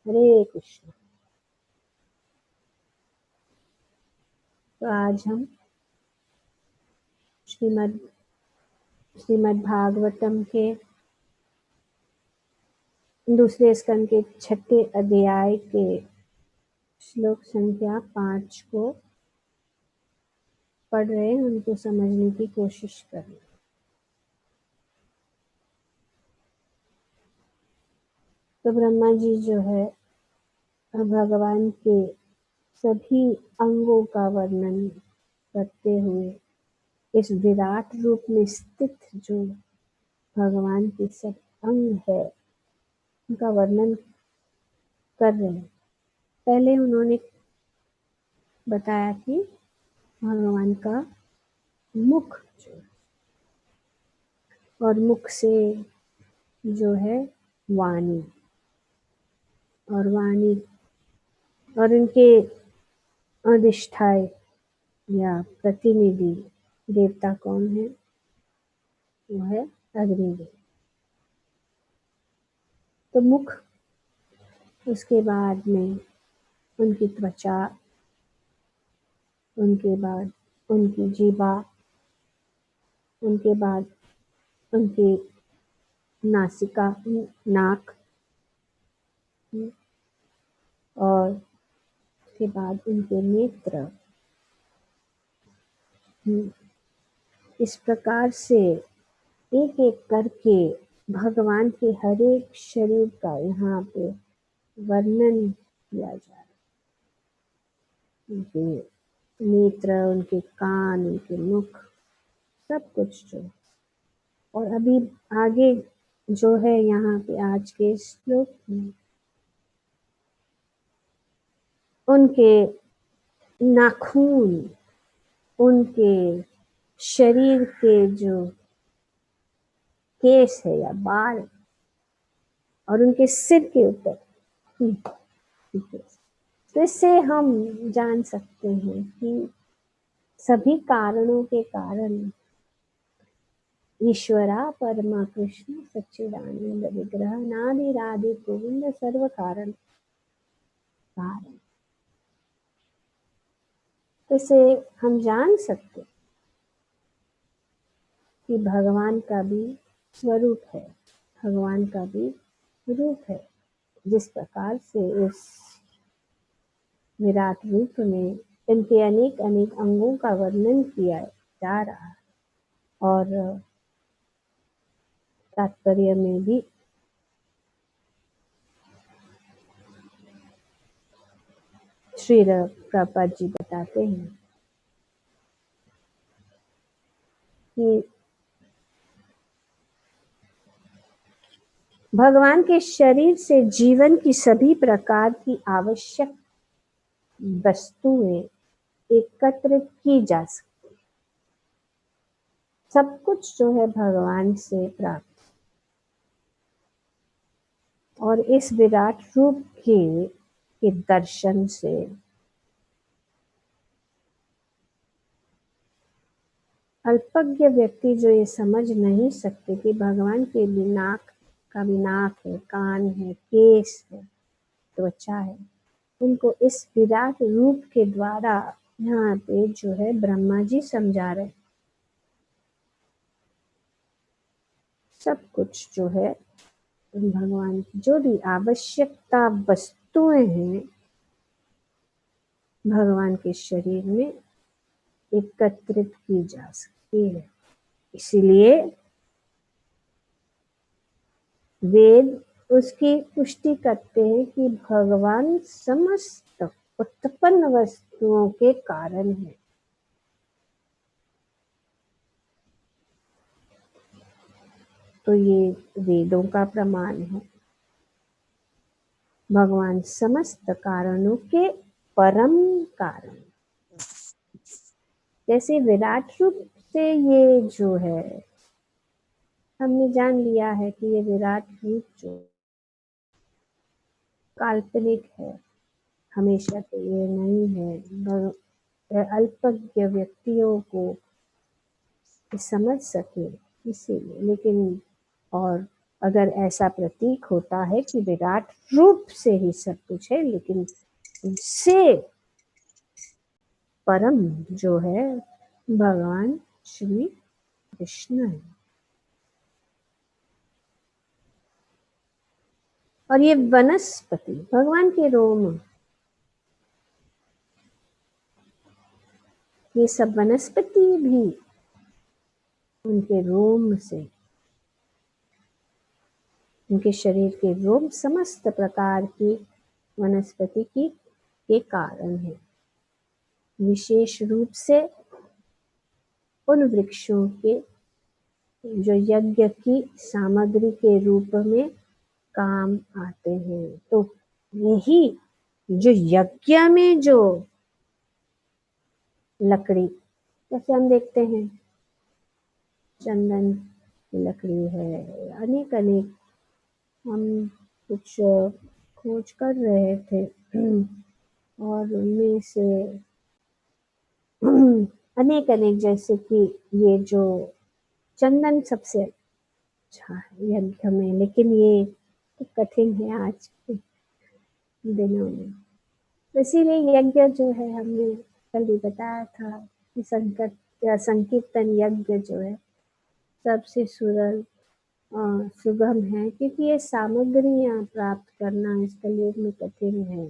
हरे कृष्ण। तो आज हम श्रीमद् भागवतम के दूसरे स्कंद के 6ठे अध्याय के श्लोक संख्या 5 को पढ़ रहे हैं, उनको समझने की कोशिश कर रहे हैं। तो ब्रह्मा जी जो है भगवान के सभी अंगों का वर्णन करते हुए इस विराट रूप में स्थित जो भगवान के सब अंग है उनका वर्णन कर रहे हैं। पहले उन्होंने बताया कि भगवान का मुख जो और मुख से जो है वाणी और उनके अधिष्ठाय या प्रतिनिधि देवता कौन है? वो है अग्निदेव। तो मुख, उसके बाद में उनकी त्वचा, उनके बाद उनकी जीवा, उनके बाद उनकी नासिका, नाक, और उसके बाद उनके नेत्र। इस प्रकार से एक एक करके भगवान के हर एक शरीर का यहाँ पे वर्णन किया जा रहा है। उनके नेत्र, उनके कान, उनके मुख, सब कुछ जो। और अभी आगे जो है यहाँ पे आज के श्लोक में उनके नाखून, उनके शरीर के जो केस है या बाल, और उनके सिर के ऊपर, तो इससे हम जान सकते हैं कि सभी कारणों के कारण ईश्वरा परमा कृष्ण सच्चिदानंद विग्रह नादि राधे गोविंद सर्व कारण। इससे हम जान सकते कि भगवान का भी स्वरूप है, भगवान का भी रूप है। जिस प्रकार से इस विराट रूप में इनके अनेक अनेक अंगों का वर्णन किया जा रहा है, और तात्पर्य में भी श्री प्रभुपाद जी बताते हैं कि भगवान के शरीर से जीवन की सभी प्रकार की आवश्यक वस्तुएं एकत्रित की जा सकती। सब कुछ जो है भगवान से प्राप्त, और इस विराट रूप के दर्शन से अल्पज्ञ व्यक्ति जो ये समझ नहीं सकते कि भगवान के भी नाक का भी नाक है, कान है, केस है, त्वचा है, उनको इस विराट रूप के द्वारा यहाँ पे जो है ब्रह्मा जी समझा रहे। सब कुछ जो है भगवान की जो भी आवश्यकता वस्तुएं हैं भगवान के शरीर में एकत्रित की जा सकती है। इसीलिए वेद उसकी पुष्टि करते हैं कि भगवान समस्त उत्पन्न वस्तुओं के कारण है। तो ये वेदों का प्रमाण है। भगवान समस्त कारणों के परम कारण। जैसे विराट रूप से ये जो है हमने जान लिया है कि ये विराट रूप जो काल्पनिक है, हमेशा तो ये नहीं है, अल्पज्ञ व्यक्तियों को समझ सके इसीलिए। लेकिन और अगर ऐसा प्रतीक होता है कि विराट रूप से ही सब कुछ है, लेकिन उससे परम जो है भगवान श्री कृष्ण है। और ये वनस्पति भगवान के रोम, ये सब वनस्पति भी उनके रोम से, उनके शरीर के रोम समस्त प्रकार की वनस्पति की के कारण है। विशेष रूप से उन वृक्षों के जो यज्ञ की सामग्री के रूप में काम आते हैं। तो यही जो यज्ञ में जो लकड़ी, जैसे हम देखते हैं चंदन की लकड़ी है, अनेक अनेक, हम कुछ खोज कर रहे थे और उनमें से अनेक अनेक, जैसे कि ये जो चंदन सबसे अच्छा है यज्ञ में, लेकिन ये तो कठिन है आज के दिनों में। इसीलिए यज्ञ जो है, हमने कल भी बताया था कि संकीर्तन यज्ञ जो है सबसे सुगम है, क्योंकि ये सामग्रियां प्राप्त करना इस कलयुग में कठिन है।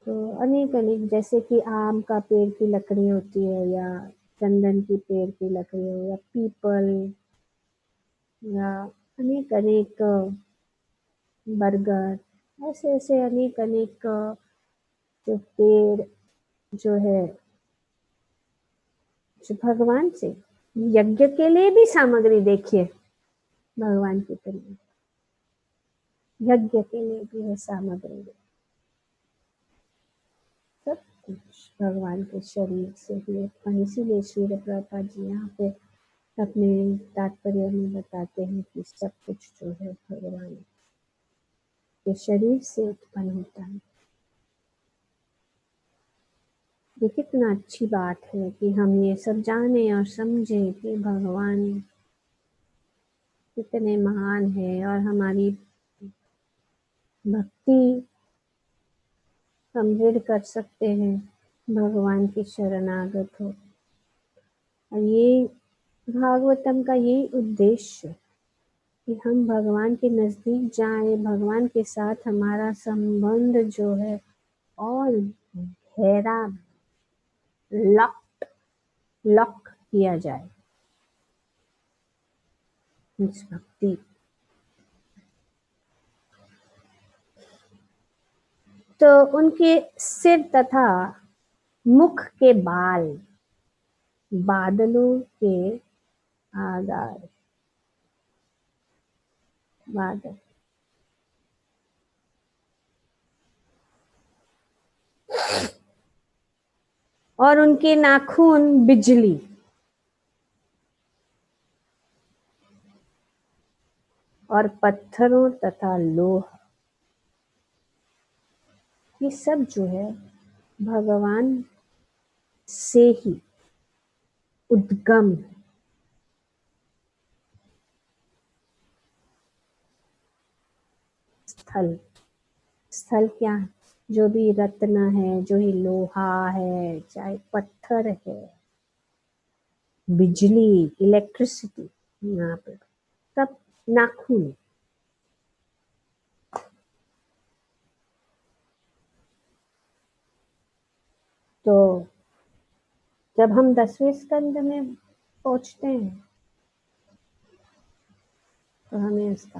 तो अनेक अनेक, जैसे कि आम का पेड़ की लकड़ी होती है, या चंदन की पेड़ की लकड़ी हो, या पीपल, या अनेक अनेक बरगद, ऐसे ऐसे अनेक अनेक जो पेड़ जो है, जो भगवान से यज्ञ के लिए भी सामग्री, देखिए भगवान की तरह यज्ञ के लिए भी है सामग्री, सब कुछ भगवान के शरीर से ही उत्पन्न। इसीलिए श्री प्रभुपाद जी यहाँ पे अपने तात्पर्य में बताते हैं कि सब कुछ जो है भगवान के शरीर से उत्पन्न होता है। ये कितना अच्छी बात है कि हम ये सब जाने और समझे कि भगवान कितने महान है, और हमारी भक्ति हम दृढ़ कर सकते हैं भगवान की शरणागत हो। और ये भागवतम का यही उद्देश्य है कि हम भगवान के नजदीक जाएं, भगवान के साथ हमारा संबंध जो है और गहरा, लॉक किया जाए इस भक्ति। तो उनके सिर तथा मुख के बाल बादलों के आधार, बादल, और उनके नाखून बिजली, और पत्थरों तथा लोहा, ये सब जो है भगवान से ही उद्गम है। स्थल, स्थल क्या है? जो भी रत्न है, जो ही लोहा है, चाहे पत्थर है, बिजली, इलेक्ट्रिसिटी, यहाँ पे सब नाखून। तो जब हम 10वें स्कंद में पहुंचते हैं तो हमें उसका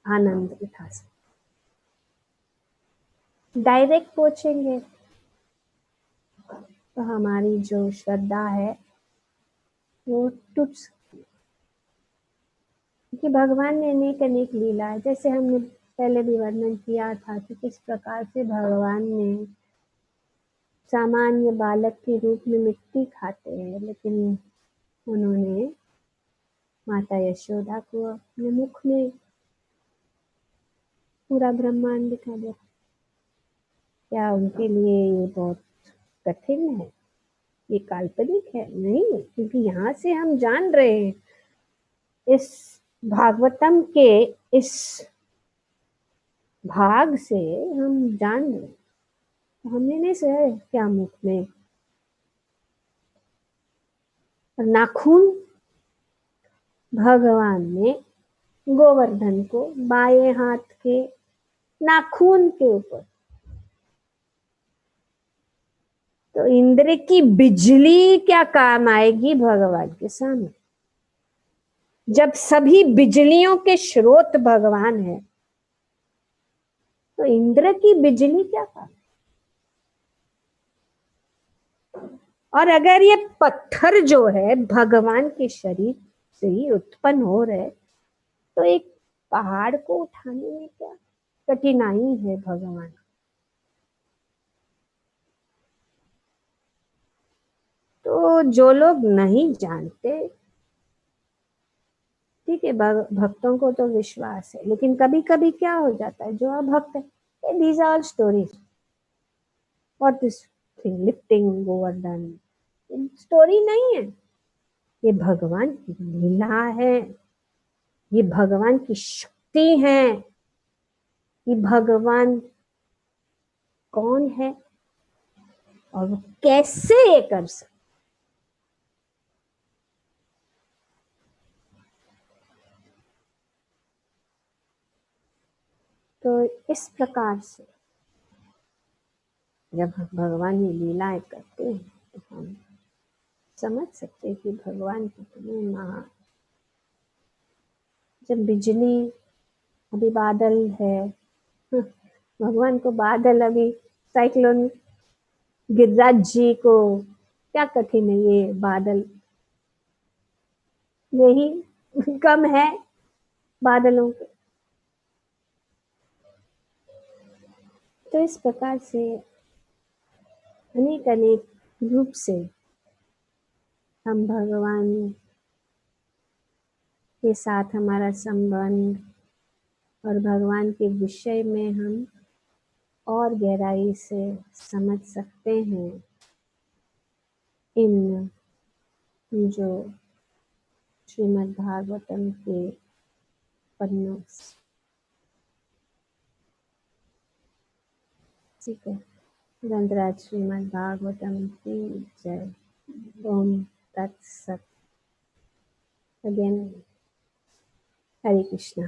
आनंद उठा सकते। डायरेक्ट पहुंचेंगे तो हमारी जो श्रद्धा है वो टूट सकती है, क्योंकि भगवान ने अनेक अनेक लीला है। जैसे हमने पहले भी वर्णन किया था कि किस प्रकार से भगवान ने सामान्य बालक के रूप में मिट्टी खाते हैं, लेकिन उन्होंने माता यशोदा को अपने मुख में पूरा ब्रह्मांड दिखा दिया। क्या उनके लिए ये बहुत कठिन है? ये काल्पनिक है? नहीं, क्योंकि यहाँ से हम जान रहे हैं, इस भागवतम के इस भाग से हम जान रहे हैं। तो हमने नहीं सुना क्या मुख में नाखून, भगवान ने गोवर्धन को बाएं हाथ के नाखून के ऊपर, तो इंद्र की बिजली क्या काम आएगी भगवान के सामने, जब सभी बिजलियों के स्रोत भगवान है, तो इंद्र की बिजली क्या काम। और अगर ये पत्थर जो है भगवान के शरीर से ही उत्पन्न हो रहे, तो एक पहाड़ को उठाने में क्या कठिनाई है भगवान। तो जो लोग नहीं जानते, ठीक है, भक्तों को तो विश्वास है, लेकिन कभी कभी क्या हो जाता है, जो अभक्त है, these are stories, what this thing lifting Govardhan, story नहीं है, ये भगवान की लीला है, ये भगवान की शक्ति है, ये भगवान कौन है और वो कैसे ये कर सकते। तो इस प्रकार से जब भगवान ये लीलाएं करते हैं, तो हम समझ सकते हैं कि भगवान कितने महान। जब बिजली, अभी बादल है, भगवान को बादल, अभी साइक्लोन गिरिराज जी को क्या कठिन है ये बादल, यही कम है बादलों के। तो इस प्रकार से अनेक अनेक रूप से हम भगवान के साथ हमारा संबंध और भगवान के विषय में हम और गहराई से समझ सकते हैं इन जो श्रीमद् भागवतम के पन्नों से। ठीक है, ग्रंथराज श्रीमद् भागवतम की जय। ओम तत्सत। अगेन, हरे कृष्णा।